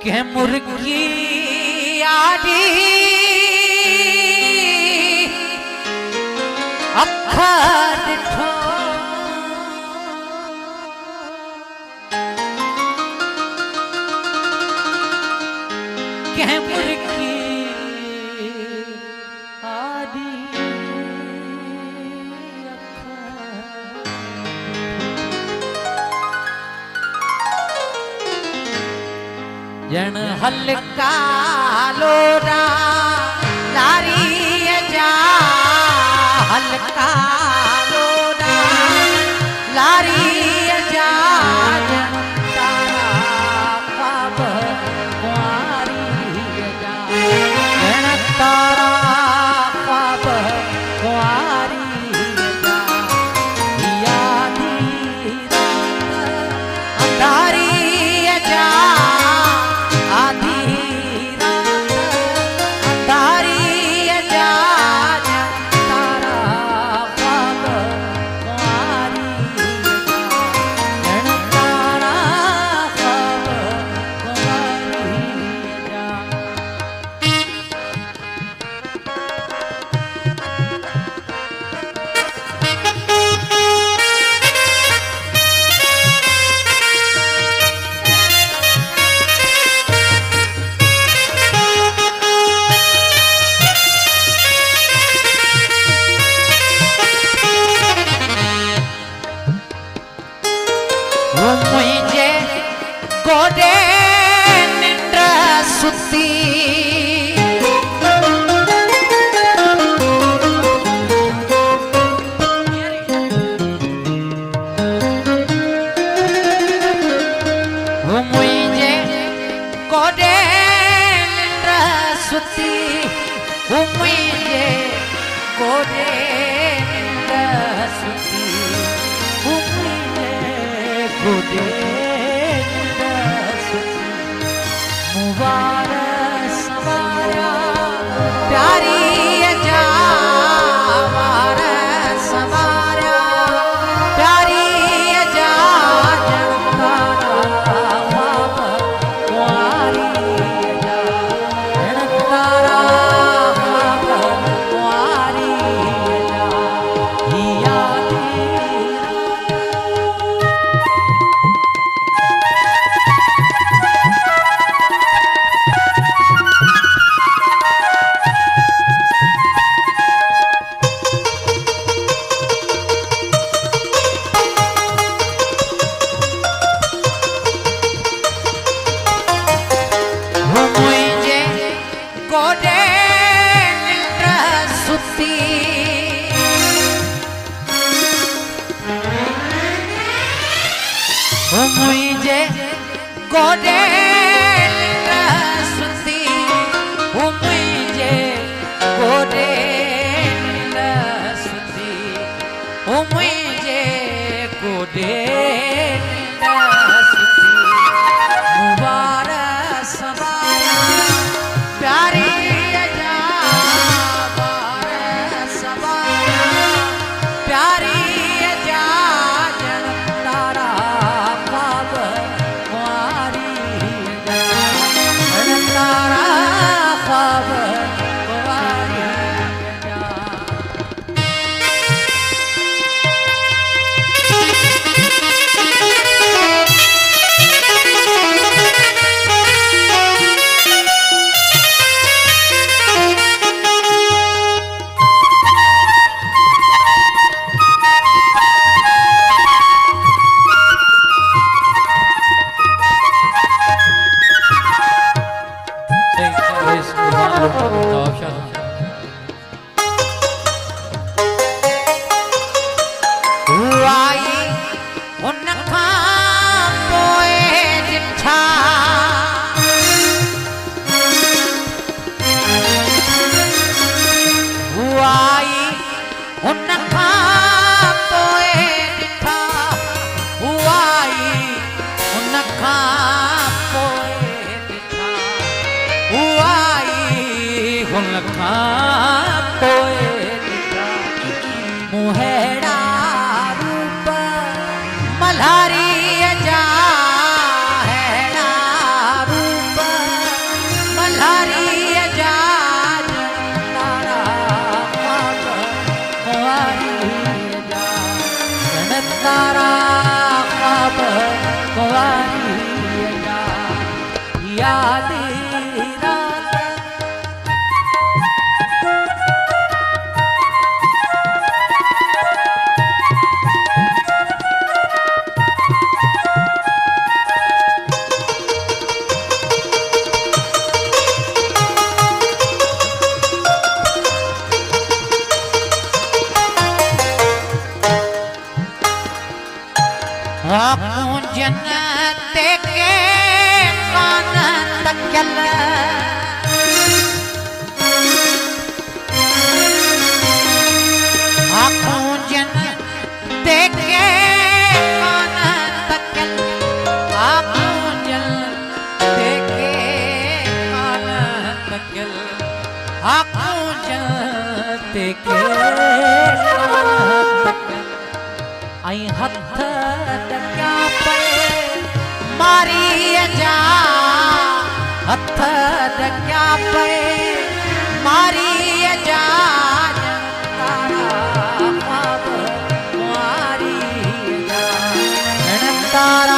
के मुर्गी आड़ी अखर ठो के मुर्गी आड़ी जन हल्का लोरा लारी जा हल्का लोरा लारी जा जन तारा ख्वाब कुंवारी जा जन तारा ख्वाब कुंवारी जा यादी अंधारी जा मुझे गोडे निंद्र सुती मुझे गोडे निंद्र सुती मुझे गोडे निंद्र सुती गोडे मुबारक सवारा प्यारी जा मुबारक सवारा प्यारी जा जनतारा ख्वाब कुंवारी जा जनतारा ख्वाब कुंवारी जा यादी गोडे निंद्र सुती मुझे गोडे निंद्र सुती मुझे गोडे निंद्र सुती मुझे गोडे निंद्र सुती मुबारक सवारा प्यारी जा मुबारक सवारा प्यारी जा जन तारा ख्वाब कुंवारी जा जन तारा ख्वाब कुंवारी जा मुहेड़ा रूप मल्हारी जा हेड़ा रूप ते के कान तकल आकूंजन ते के कान तकल आकूंजन ते के कान तकल आकूंजन ते के आई हथ टक्या पे मारी जा हथ टक्या पे मारी जा तारा मारी जा तारा